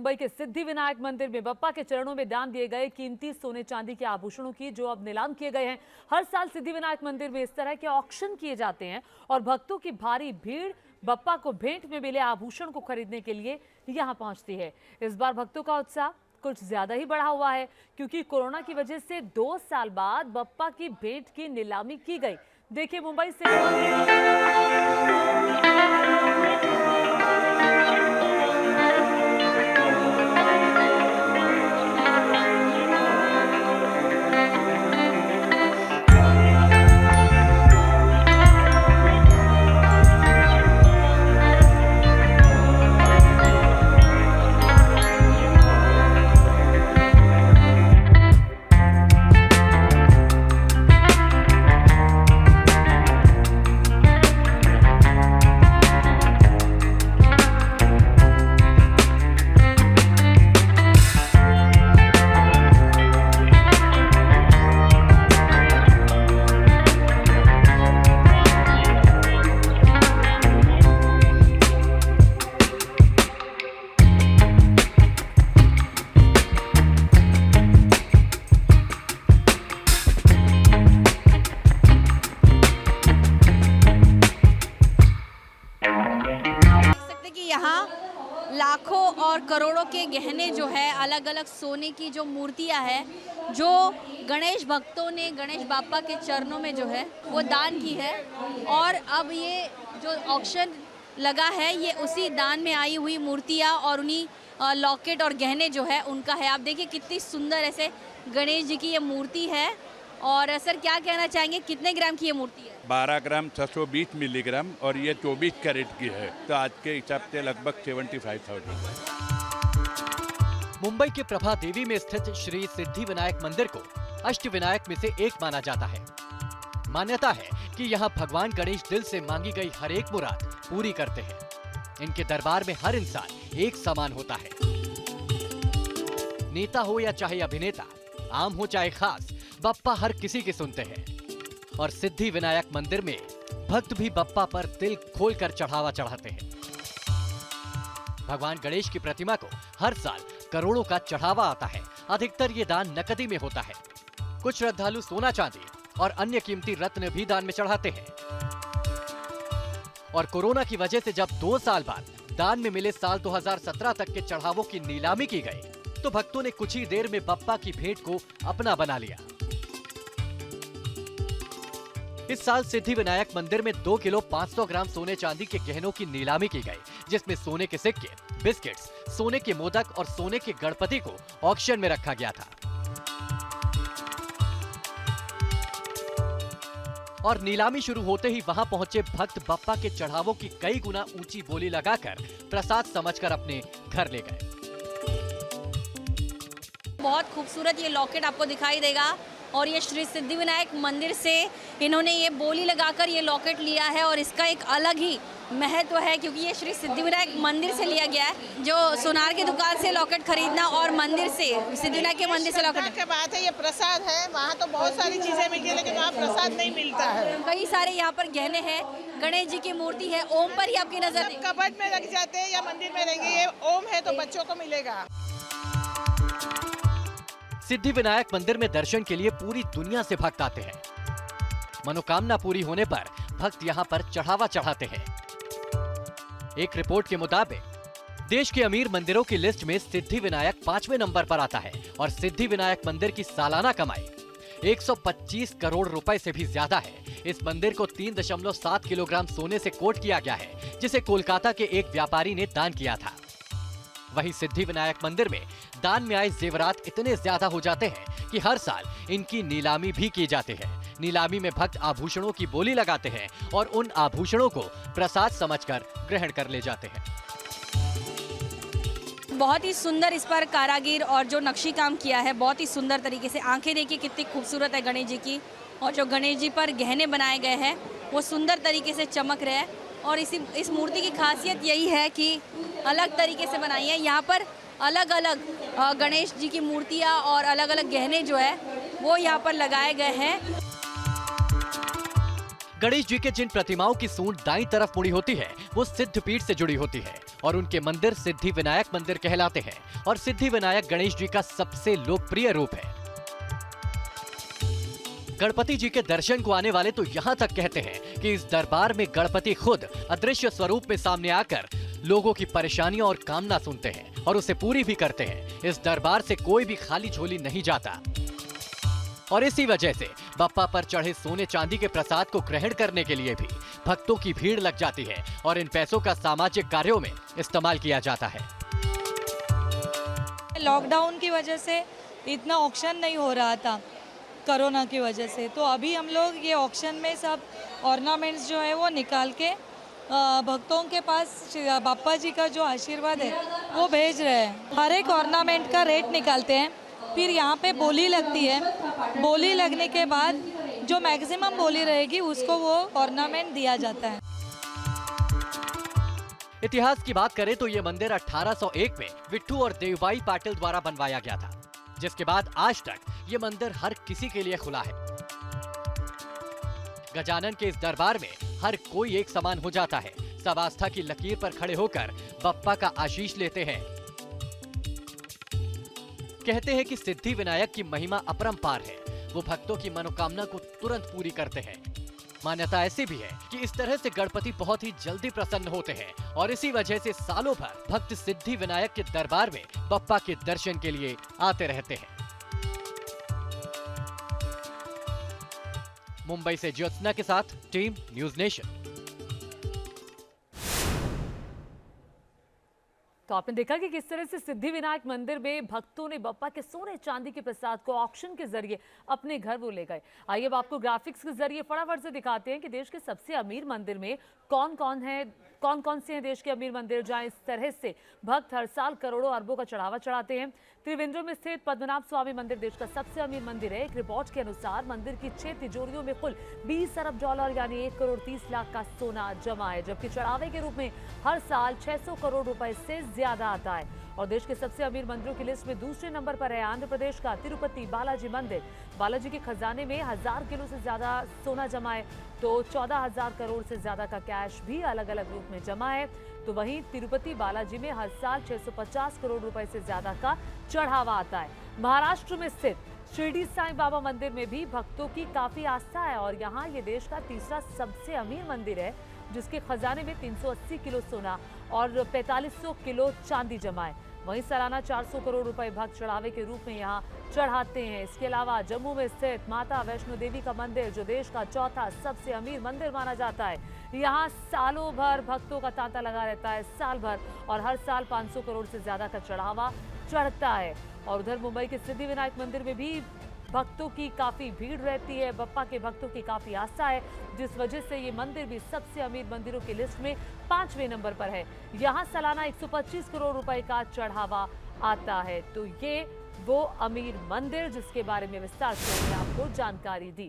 मुंबई के सिद्धिविनायक मंदिर में बप्पा के चरणों में दान दिए गए कीमती सोने चांदी के आभूषणों की जो अब नीलाम किए गए हैं। हर साल सिद्धिविनायक मंदिर में इस तरह के ऑक्शन किए जाते हैं और भक्तों की भारी भीड़ बप्पा को भेंट में मिले आभूषण को खरीदने के लिए यहां पहुंचती है। इस बार भक्तों का उत्साह कुछ ज्यादा ही बढ़ा हुआ है क्योंकि कोरोना की वजह से 2 साल बाद बप्पा की भेंट की नीलामी की गई। देखिए मुंबई से लाखों और करोड़ों के गहने जो है, अलग अलग सोने की जो मूर्तियां हैं जो गणेश भक्तों ने गणेश बाप्पा के चरणों में जो है वो दान की है। और अब ये जो ऑक्शन लगा है ये उसी दान में आई हुई मूर्तियां और उन्हीं लॉकेट और गहने जो है उनका है। आप देखिए कितनी सुंदर ऐसे गणेश जी की ये मूर्ति है। और सर क्या कहना चाहेंगे, कितने ग्राम की ये मूर्ति है? 12 ग्राम 620 मिलीग्राम और ये 24 कैरेट की है, तो आज के हिसाब से लगभग 75,000। मुंबई के प्रभा देवी में स्थित श्री सिद्धिविनायक मंदिर को अष्टविनायक में से एक माना जाता है। मान्यता है कि यहाँ भगवान गणेश दिल से मांगी गई हर एक मुराद पूरी करते हैं। इनके दरबार में हर इंसान एक समान होता है। नेता हो या चाहे अभिनेता, आम हो चाहे खास, बप्पा हर किसी की सुनते हैं। और सिद्धिविनायक मंदिर में भक्त भी बप्पा पर दिल खोलकर चढ़ावा चढ़ाते हैं। भगवान गणेश की प्रतिमा को हर साल करोड़ों का चढ़ावा आता है। अधिकतर ये दान नकदी में होता है। कुछ श्रद्धालु सोना चांदी और अन्य कीमती रत्न भी दान में चढ़ाते हैं। और कोरोना की वजह से जब 2 साल बाद दान में मिले साल 2017 तक के चढ़ावों की नीलामी की गई तो भक्तों ने कुछ ही देर में बप्पा की भेंट को अपना बना लिया। इस साल सिद्धिविनायक मंदिर में 2 किलो 500 ग्राम सोने चांदी के गहनों की नीलामी की गई, जिसमें सोने के सिक्के, बिस्किट्स, सोने के मोदक और सोने के गणपति को ऑक्शन में रखा गया था। और नीलामी शुरू होते ही वहां पहुंचे भक्त बप्पा के चढ़ावों की कई गुना ऊंची बोली लगाकर प्रसाद समझकर अपने घर ले गए। बहुत खूबसूरत ये लॉकेट आपको दिखाई देगा और ये श्री सिद्धिविनायक मंदिर से इन्होंने ये बोली लगाकर ये लॉकेट लिया है और इसका एक अलग ही महत्व है क्योंकि ये श्री सिद्धिविनायक मंदिर से लिया गया है। जो सोनार की दुकान से लॉकेट खरीदना और मंदिर से सिद्धिविनायक के मंदिर से लॉकेट के बात है, ये प्रसाद है। वहाँ तो बहुत सारी चीजें मिलती है लेकिन वहाँ प्रसाद नहीं मिलता है। कई सारे यहाँ पर गहने हैं, गणेश जी की मूर्ति है, ओम पर ही आपकी नजर कबर्ड में रख जाते हैं या मंदिर में रहेंगे। ये ओम है तो बच्चों को मिलेगा। सिद्धिविनायक मंदिर में दर्शन के लिए पूरी दुनिया से भक्त आते हैं। मनोकामना पूरी होने पर भक्त यहाँ पर चढ़ावा चढ़ाते हैं। एक रिपोर्ट के मुताबिक देश के अमीर मंदिरों की लिस्ट में सिद्धिविनायक 5वें नंबर पर आता है और सिद्धिविनायक मंदिर की सालाना कमाई 125 करोड़ रुपए से भी ज्यादा है। इस मंदिर को 3.7 किलोग्राम सोने से कोट किया गया है, जिसे कोलकाता के एक व्यापारी ने दान किया था। वहीं सिद्धिविनायक मंदिर में दान में आए जेवरात इतने ज्यादा हो जाते हैं कि हर साल इनकी नीलामी भी की जाती है। नीलामी में भक्त आभूषणों की बोली लगाते हैं और उन आभूषणों को प्रसाद समझकर ग्रहण कर ले जाते हैं। बहुत ही सुंदर इस पर कारागिर और जो नक्शी काम किया है बहुत ही सुंदर तरीके से। आंखें देखिए कितनी खूबसूरत है गणेश जी की और जो गणेश जी पर गहने बनाए गए हैं वो सुंदर तरीके से चमक रहे हैं। और इस मूर्ति की खासियत यही है कि अलग तरीके से बनाई है। यहाँ पर अलग अलग गणेश जी की मूर्तियाँ और अलग अलग गहने जो है वो यहाँ पर लगाए गए हैं। गणेश जी के जिन प्रतिमाओं की सूंड दाईं तरफ मुड़ी होती है वो सिद्धपीठ से जुड़ी होती है और उनके मंदिर सिद्धि विनायक मंदिर कहलाते हैं और सिद्धि विनायक गणेश जी का सबसे लोकप्रिय रूप है। गणपति जी के दर्शन को आने वाले तो यहाँ तक कहते हैं कि इस दरबार में गणपति खुद अदृश्य स्वरूप में सामने आकर लोगों की परेशानियां और कामना सुनते हैं और उसे पूरी भी करते हैं। इस दरबार से कोई भी खाली झोली नहीं जाता और इसी वजह से बप्पा पर चढ़े सोने चांदी के प्रसाद को ग्रहण करने के लिए भी भक्तों की भीड़ लग जाती है और इन पैसों का सामाजिक कार्यों में इस्तेमाल किया जाता है। लॉकडाउन की वजह से इतना ऑक्शन नहीं हो रहा था कोरोना की वजह से, तो अभी हम लोग ये ऑक्शन में सब ऑर्नामेंट्स जो है वो निकाल के भक्तों के पास बाप्पा जी का जो आशीर्वाद है वो भेज रहे हैं। हर एक ऑर्नामेंट का रेट निकालते हैं, फिर यहाँ पे बोली लगती है। बोली लगने के बाद जो मैक्सिमम बोली रहेगी उसको वो ऑर्नामेंट दिया जाता है। इतिहास की बात करें तो ये मंदिर 1801 में विट्ठू और देवबाई पाटिल द्वारा बनवाया गया था, जिसके बाद आज तक ये मंदिर हर किसी के लिए खुला है। गजानन के इस दरबार में हर कोई एक समान हो जाता है। सब आस्था की लकीर पर खड़े होकर बप्पा का आशीष लेते हैं। कहते हैं कि सिद्धि विनायक की महिमा अपरंपार है, वो भक्तों की मनोकामना को तुरंत पूरी करते हैं। मान्यता ऐसी भी है कि इस तरह से गणपति बहुत ही जल्दी प्रसन्न होते हैं और इसी वजह से सालों भर भक्त सिद्धि विनायक के दरबार में बप्पा के दर्शन के लिए आते रहते हैं। मुंबई से ज्योत्सना के साथ टीम न्यूज नेशन। तो आपने देखा कि किस तरह से सिद्धि विनायक मंदिर में भक्तों ने बप्पा के सोने चांदी के प्रसाद को ऑक्शन के जरिए अपने घर वो ले गए। आइए अब आपको ग्राफिक्स के जरिए फटाफट से दिखाते हैं कि देश के सबसे अमीर मंदिर में कौन कौन से हैं देश के अमीर मंदिर जहां इस तरह से भक्त हर साल करोड़ों अरबों का चढ़ावा चढ़ाते हैं। त्रिवेंद्रम में स्थित पद्मनाभ स्वामी मंदिर देश का सबसे अमीर मंदिर है। एक रिपोर्ट के अनुसार मंदिर की 6 तिजोरियों में कुल 20 अरब डॉलर यानी 1 करोड़ 30 लाख का सोना जमा है, जबकि चढ़ावे के रूप में हर साल 600 करोड़ रुपए से ज्यादा आता है। और देश के सबसे अमीर मंदिरों की लिस्ट में दूसरे नंबर पर है आंध्र प्रदेश का तिरुपति बालाजी मंदिर। बालाजी के खजाने में 1000 किलो से ज्यादा सोना जमा है, तो 14,000 करोड़ से ज्यादा का कैश भी अलग अलग रूप में जमा है। तो वहीं तिरुपति बालाजी में हर साल 650 करोड़ रुपए से ज्यादा का चढ़ावा आता है। महाराष्ट्र में स्थित शिरडी साईं बाबा मंदिर में भी भक्तों की काफी आस्था है और यहाँ ये देश का तीसरा सबसे अमीर मंदिर है, जिसके खजाने में 380 किलो सोना और 4500 किलो चांदी जमा है। वहीं सालाना 400 करोड़ रुपए भक्त चढ़ावे के रूप में यहाँ चढ़ाते हैं। इसके अलावा जम्मू में स्थित माता वैष्णो देवी का मंदिर, जो देश का चौथा सबसे अमीर मंदिर माना जाता है, यहाँ सालों भर भक्तों का तांता लगा रहता है, साल भर, और हर साल 500 करोड़ से ज्यादा का चढ़ावा चढ़ता है। और उधर मुंबई के सिद्धि विनायक मंदिर में भी भक्तों की काफी भीड़ रहती है। बप्पा के भक्तों की काफी आस्था है, जिस वजह से ये मंदिर भी सबसे अमीर मंदिरों की लिस्ट में 5वें नंबर पर है। यहाँ सालाना 125 करोड़ रुपए का चढ़ावा आता है। तो ये वो अमीर मंदिर जिसके बारे में विस्तार से हमने आपको जानकारी दी।